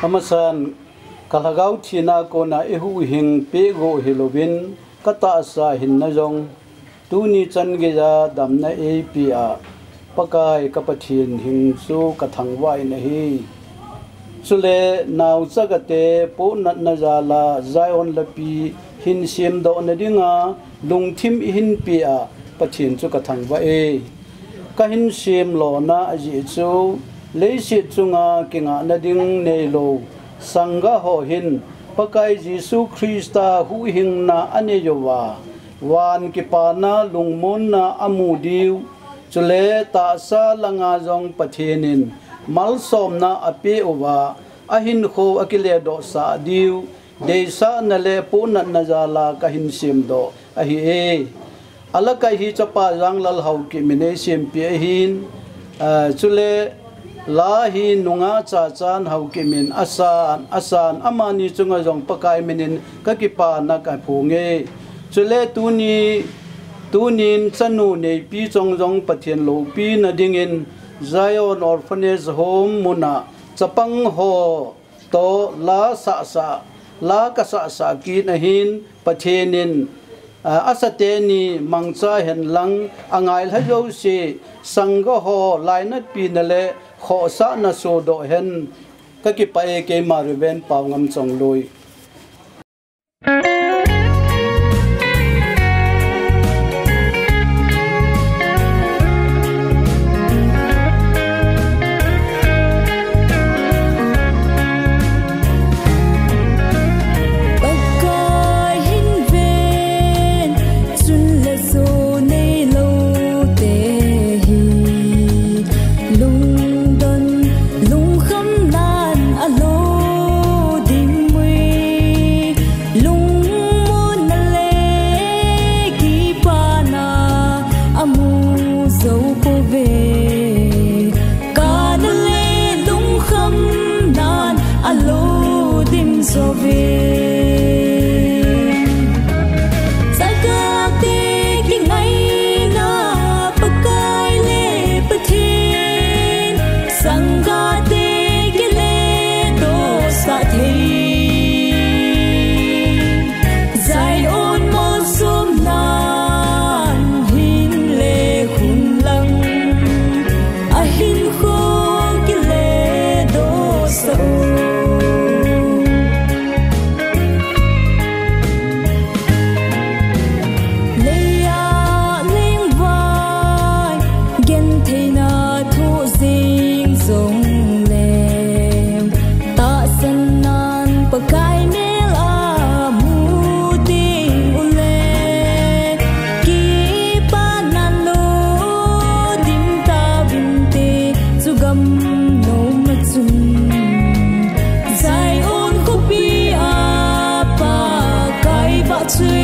amasan kalagau thina ko na ehu hing pe go hilovin kata sa hin na jong tuni chan ge ja damna apia pakai kapathin hing su kathang wai na hi sule naw chagate po nat na jala zion lapi hin sim do na dinga lungthim hin pia pathin chu kathang wa e ka hin sim lo na aji chu leisi chunga kinga na ding nei lo sangha ho hin pakai jisu krista hu hing na ane yowa wan ki pana lungmon na amudiu chule ta sa langa jong pathinin malsom na ape owa ahin kho akile do sa diu deisa na le puna na jala ka hin sim do ahi e alaka hi chapa jang lal hau ki mine sim pe hin chule la hi nunga cha chan hau ki min asan amani chunga jong pakai minin ka ki pa na ka phunge chule tunin chanu nei pi chong jong pathian lo pi na dingin Zion Orphanage Home muna chapang ho to la ka sa ki na hin pathenin asateni mangcha hen lang angai hajo se sangha ho lainat pi na le kho sa na so do hen ka ki pa e ke marven pawngam chong loi to